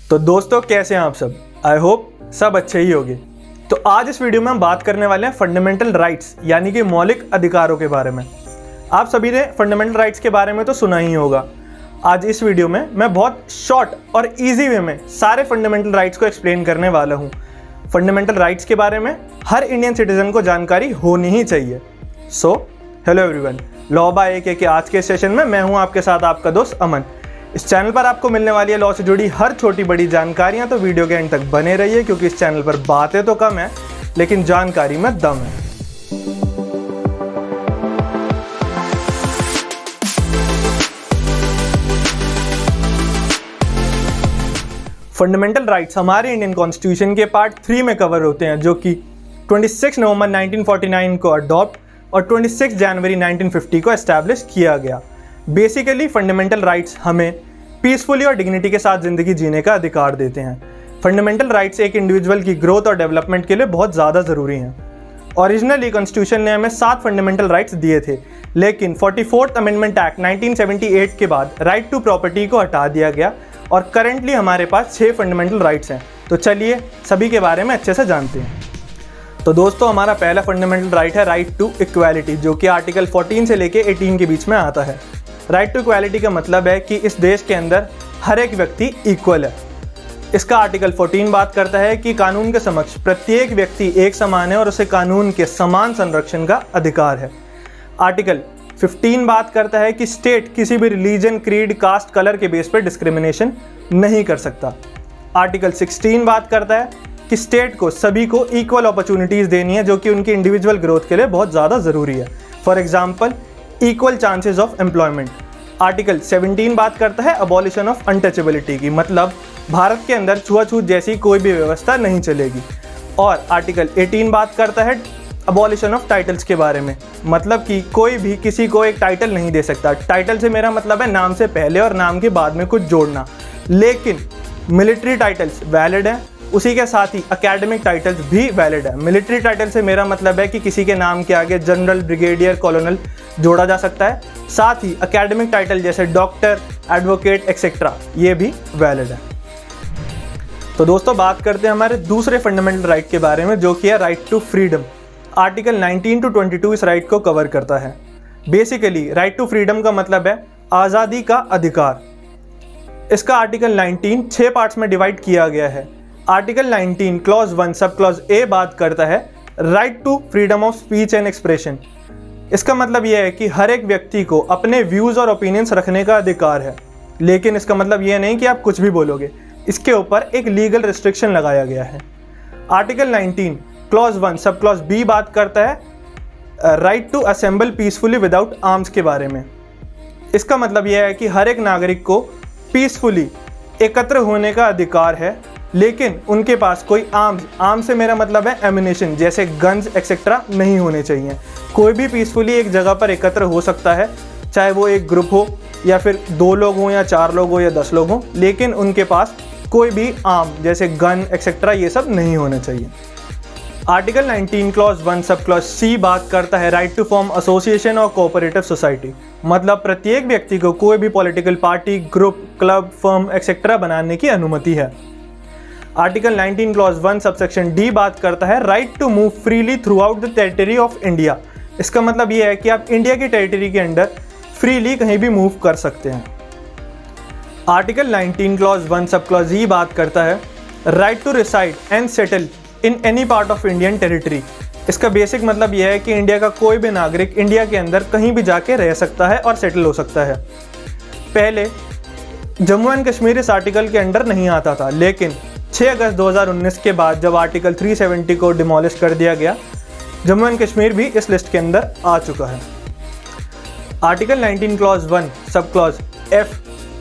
तो दोस्तों कैसे हैं आप सब। आई होप सब अच्छे ही होंगे। तो आज इस वीडियो में हम बात करने वाले हैं फंडामेंटल राइट्स यानी कि मौलिक अधिकारों के बारे में। आप सभी ने फंडामेंटल राइट्स के बारे में तो सुना ही होगा। आज इस वीडियो में मैं बहुत शॉर्ट और इजी वे में सारे फंडामेंटल राइट्स को एक्सप्लेन करने वाला हूँ। फंडामेंटल राइट्स के बारे में हर इंडियन सिटीजन को जानकारी होनी ही चाहिए। So hello everyone, law by AK के आज के सेशन में मैं हूँ आपके साथ आपका दोस्त अमन। इस चैनल पर आपको मिलने वाली है लॉ से जुड़ी हर छोटी बड़ी जानकारियां, तो वीडियो के एंड तक बने रहिए क्योंकि इस चैनल पर बातें तो कम है लेकिन जानकारी में दम है। फंडामेंटल राइट्स हमारे इंडियन कॉन्स्टिट्यूशन के पार्ट 3 में कवर होते हैं, जो कि 26 नवंबर 1949 को अडॉप्ट और 26 जनवरी 1950 को एस्टैब्लिश किया गया। बेसिकली फंडामेंटल राइट्स हमें पीसफुली और डिग्निटी के साथ ज़िंदगी जीने का अधिकार देते हैं। फंडामेंटल राइट्स एक इंडिविजुअल की ग्रोथ और डेवलपमेंट के लिए बहुत ज़्यादा ज़रूरी हैं। ओरिजिनली कॉन्स्टिट्यूशन ने हमें 7 फंडामेंटल राइट्स दिए थे, लेकिन 44th अमेंडमेंट एक्ट 1978 के बाद राइट टू प्रॉपर्टी को हटा दिया गया और करंटली हमारे पास 6 फंडामेंटल राइट्स हैं। तो चलिए सभी के बारे में अच्छे से जानते हैं। तो दोस्तों हमारा पहला फंडामेंटल राइट है राइट टू इक्वालिटी, जो कि आर्टिकल 14 से लेके 18 के बीच में आता है। राइट टू इक्वालिटी का मतलब है कि इस देश के अंदर हर एक व्यक्ति इक्वल है। इसका आर्टिकल 14 बात करता है कि कानून के समक्ष प्रत्येक व्यक्ति एक समान है और उसे कानून के समान संरक्षण का अधिकार है। आर्टिकल 15 बात करता है कि स्टेट किसी भी रिलीजन, क्रीड, कास्ट, कलर के बेस पर डिस्क्रिमिनेशन नहीं कर सकता। आर्टिकल 16 बात करता है कि स्टेट को सभी को इक्वल अपॉर्चुनिटीज़ देनी है, जो कि उनकी इंडिविजुअल ग्रोथ के लिए बहुत ज़्यादा ज़रूरी है। For example equal chances of employment. Article 17 बात करता है अबॉलिशन ऑफ अनटचेबिलिटी की, मतलब भारत के अंदर छुआछूत जैसी कोई भी व्यवस्था नहीं चलेगी। और आर्टिकल 18 बात करता है अबॉलिशन ऑफ टाइटल्स के बारे में, मतलब कि कोई भी किसी को एक टाइटल नहीं दे सकता। टाइटल से मेरा मतलब है नाम से पहले और नाम के बाद में कुछ जोड़ना, लेकिन मिलिट्री टाइटल्स वैलिड हैं। उसी के साथ ही एकेडमिक टाइटल्स भी वैलिड है। मिलिट्री टाइटल से मेरा मतलब है कि किसी के नाम के आगे जनरल, ब्रिगेडियर, कॉलोनल जोड़ा जा सकता है। साथ ही एकेडमिक टाइटल जैसे डॉक्टर, एडवोकेट एक्सेट्रा ये भी वैलिड है। तो दोस्तों बात करते हैं हमारे दूसरे फंडामेंटल राइट के बारे में, जो कि है right to freedom. Article 19 to 22 इस राइट को कवर करता है। बेसिकली राइट टू फ्रीडम का मतलब है आज़ादी का अधिकार। इसका आर्टिकल 19 6 पार्ट्स में डिवाइड किया गया है। Article 19 clause 1 sub clause A बात करता है right to freedom of speech and expression. इसका मतलब यह है कि हर एक व्यक्ति को अपने व्यूज़ और ओपिनियंस रखने का अधिकार है, लेकिन इसका मतलब यह नहीं कि आप कुछ भी बोलोगे। इसके ऊपर एक लीगल रिस्ट्रिक्शन लगाया गया है। Article 19 clause 1 sub clause B बात करता है right to assemble peacefully without arms के बारे में। इसका मतलब यह है कि हर एक नागरिक को पीसफुली एकत्र होने का अधिकार है, लेकिन उनके पास कोई आर्म्स से मेरा मतलब है एम्यूनेशन जैसे गन्स एक्सेट्रा नहीं होने चाहिए। कोई भी पीसफुली एक जगह पर एकत्र हो सकता है, चाहे वो एक ग्रुप हो या फिर 2 लोग हों या 4 लोग हो या 10 लोग हों, लेकिन उनके पास कोई भी आर्म जैसे गन एक्सेट्रा ये सब नहीं होने चाहिए। Article 19 clause 1 sub clause C बात करता है राइट टू फॉर्म एसोसिएशन और कोऑपरेटिव सोसाइटी, मतलब प्रत्येक व्यक्ति को कोई भी political party, group, club, firm etcetera बनाने की अनुमति है। आर्टिकल 19 क्लॉज 1 सबसेक्शन डी बात करता है right to move freely throughout the territory of India. इसका मतलब यह है कि आप इंडिया की टेरिटरी के अंदर फ्रीली कहीं भी मूव कर सकते हैं। आर्टिकल 19 क्लॉज 1 सब क्लॉज ई बात करता है right to reside and settle in any part of Indian territory. इसका बेसिक मतलब यह है कि इंडिया का कोई भी नागरिक इंडिया के अंदर कहीं भी जाके रह सकता है और सेटल हो सकता है। पहले जम्मू एंड कश्मीर इस आर्टिकल के अंडर नहीं आता था, लेकिन 6 अगस्त 2019 के बाद जब आर्टिकल 370 को डिमोलिश कर दिया गया, जम्मू एंड कश्मीर भी इस लिस्ट के अंदर आ चुका है। Article 19 clause 1 sub clause F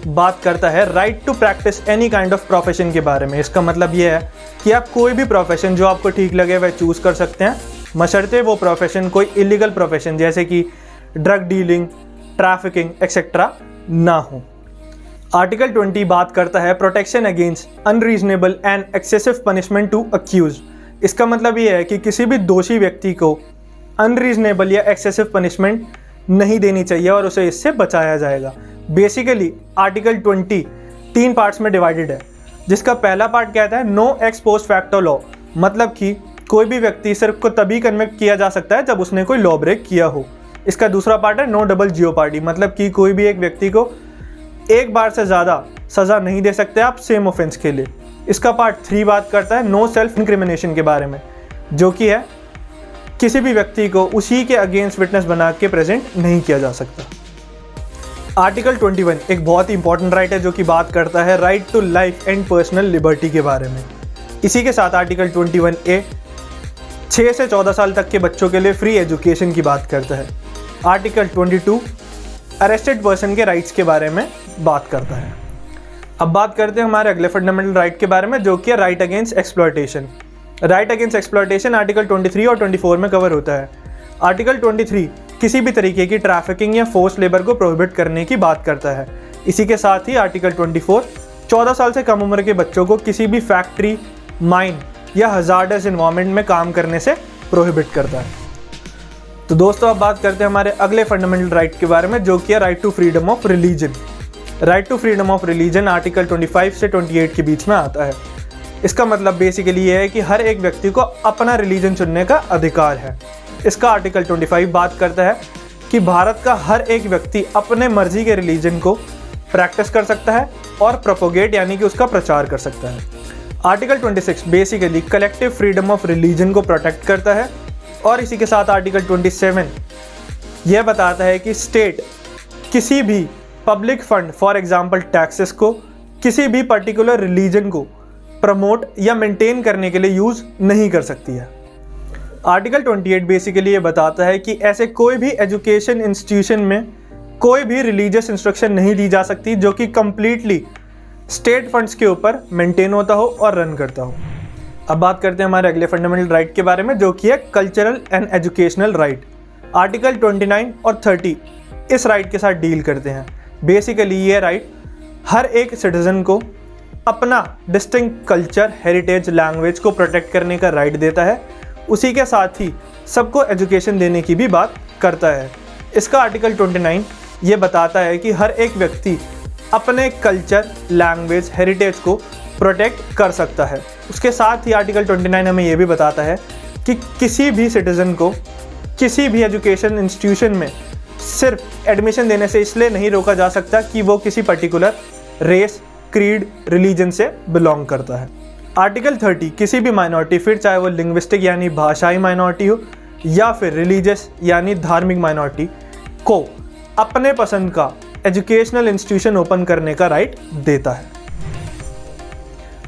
बात करता है right to practise any kind of profession के बारे में। इसका मतलब यह है कि आप कोई भी प्रोफेशन जो आपको ठीक लगे वह चूज़ कर सकते हैं, बशर्ते वो प्रोफेशन कोई इलीगल प्रोफेशन जैसे कि ड्रग डीलिंग, ट्रैफिकिंग एक्सेट्रा ना हो। आर्टिकल 20 बात करता है protection against unreasonable and excessive punishment to accuse. इसका मतलब ये है कि किसी भी दोषी व्यक्ति को अनरीजनेबल या एक्सेसिव पनिशमेंट नहीं देनी चाहिए और उसे इससे बचाया जाएगा। बेसिकली आर्टिकल 20 3 पार्ट्स में डिवाइडेड है। जिसका पहला पार्ट कहता है no ex post facto law, मतलब कि कोई भी व्यक्ति सिर्फ को तभी कन्विक्ट किया जा सकता है जब उसने कोई लॉ ब्रेक किया हो। इसका दूसरा पार्ट है नो डबल जियोपार्डी, मतलब कि कोई भी एक व्यक्ति को एक बार से ज़्यादा सज़ा नहीं दे सकते आप सेम ऑफेंस के लिए। इसका पार्ट 3 बात करता है नो सेल्फ इंक्रिमिनेशन के बारे में, जो कि है किसी भी व्यक्ति को उसी के अगेंस्ट विटनेस बना के प्रेजेंट नहीं किया जा सकता। आर्टिकल 21 एक बहुत ही इंपॉर्टेंट राइट है जो कि बात करता है right to life and personal liberty के बारे में। इसी के साथ आर्टिकल 21A 6 से 14 साल तक के बच्चों के लिए फ्री एजुकेशन की बात करता है। आर्टिकल 22 अरेस्टेड पर्सन के राइट्स के बारे में बात करता है। अब बात करते हैं हमारे अगले फंडामेंटल राइट के बारे में, जो कि है right against exploitation. Right against exploitation article 23 और 24 में कवर होता है। आर्टिकल 23 किसी भी तरीके की ट्रैफिकिंग या फोर्स लेबर को प्रोहिबिट करने की बात करता है। इसी के साथ ही आर्टिकल 24 14 साल से कम उम्र के बच्चों को किसी भी फैक्ट्री, माइन या हजार्डस एनवायरनमेंट में काम करने से प्रोहिबिट करता है। तो दोस्तों, अब बात करते हैं हमारे अगले फंडामेंटल राइट के बारे में, जो कि है right to freedom of religion. Right to freedom of religion article 25 से 28 के बीच में आता है। इसका मतलब बेसिकली ये है कि हर एक व्यक्ति को अपना रिलीजन चुनने का अधिकार है। इसका आर्टिकल 25 बात करता है कि भारत का हर एक व्यक्ति अपने मर्जी के रिलीजन को प्रैक्टिस कर सकता है और प्रोपोगेट यानी कि उसका प्रचार कर सकता है। Article 26 basically collective freedom of religion को प्रोटेक्ट करता है। और इसी के साथ आर्टिकल 27 यह बताता है कि स्टेट किसी भी public fund for example taxes को किसी भी पर्टिकुलर रिलीजन को प्रमोट या मेंटेन करने के लिए यूज़ नहीं कर सकती है। आर्टिकल 28 बेसिकली ये बताता है कि ऐसे कोई भी एजुकेशन इंस्टीट्यूशन में कोई भी रिलीजियस इंस्ट्रक्शन नहीं दी जा सकती जो कि कंप्लीटली स्टेट फंड्स के ऊपर मेंटेन होता हो और रन करता हो। अब बात करते हैं हमारे अगले फंडामेंटल राइट के बारे में, जो कि है cultural and educational right. Article 29 और 30 इस राइट के साथ डील करते हैं। बेसिकली ये राइट हर एक सिटीजन को अपना डिस्टिंक्ट कल्चर, हेरिटेज, लैंग्वेज को प्रोटेक्ट करने का राइट देता है। उसी के साथ ही सबको एजुकेशन देने की भी बात करता है। इसका आर्टिकल 29 ये बताता है कि हर एक व्यक्ति अपने कल्चर, लैंग्वेज, हेरिटेज को प्रोटेक्ट कर सकता है। उसके साथ ही आर्टिकल 29 हमें ये भी बताता है कि किसी भी सिटीज़न को किसी भी एजुकेशन इंस्टीट्यूशन में सिर्फ एडमिशन देने से इसलिए नहीं रोका जा सकता कि वो किसी पर्टिकुलर रेस, क्रीड, रिलीजन से बिलोंग करता है। आर्टिकल 30 किसी भी माइनॉरिटी, फिर चाहे वो लिंग्विस्टिक यानी भाषाई माइनॉरिटी हो या फिर रिलीजियस यानी धार्मिक माइनॉरिटी, को अपने पसंद का एजुकेशनल इंस्टीट्यूशन ओपन करने का राइट देता है।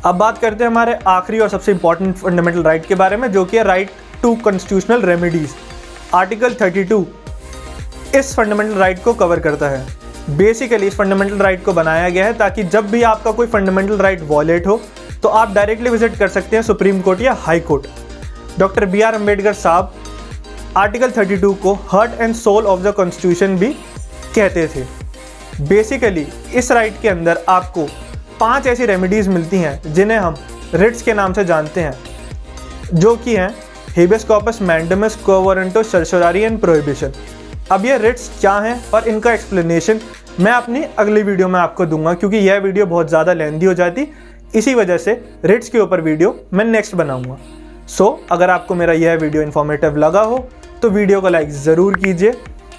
अब बात करते हैं हमारे आखिरी और सबसे इंपॉर्टेंट फंडामेंटल राइट के बारे में, जो कि है right to constitutional remedies. Article 32 इस फंडामेंटल राइट को कवर करता है। बेसिकली इस फंडामेंटल राइट को बनाया गया है ताकि जब भी आपका कोई फंडामेंटल राइट वॉलेट हो तो आप डायरेक्टली विजिट कर सकते हैं सुप्रीम कोर्ट या high court. Doctor BR Ambedkar साहब आर्टिकल 32 को heart and soul of the constitution भी कहते थे। बेसिकली इस राइट के अंदर आपको 5 ऐसी रेमेडीज मिलती हैं जिन्हें हम रिट्स के नाम से जानते हैं, जो कि हैं habeas corpus, mandamus, quo warranto, certiorari and prohibition. अब ये रिट्स क्या हैं और इनका एक्सप्लेनेशन मैं अपनी अगली वीडियो में आपको दूंगा, क्योंकि यह वीडियो बहुत ज़्यादा लेंथी हो जाती, इसी वजह से रिट्स के ऊपर वीडियो मैं नेक्स्ट बनाऊंगा। सो अगर आपको मेरा यह वीडियो इन्फॉर्मेटिव लगा हो तो वीडियो को लाइक ज़रूर कीजिए,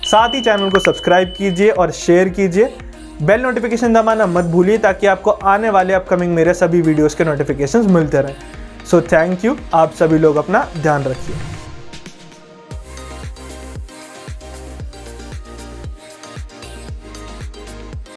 साथ ही चैनल को सब्सक्राइब कीजिए और शेयर कीजिए। बेल नोटिफिकेशन दबाना मत भूलिए ताकि आपको आने वाले अपकमिंग मेरे सभी वीडियोज़ के नोटिफिकेशंस मिलते रहें। सो थैंक यू, आप सभी लोग अपना ध्यान रखिए।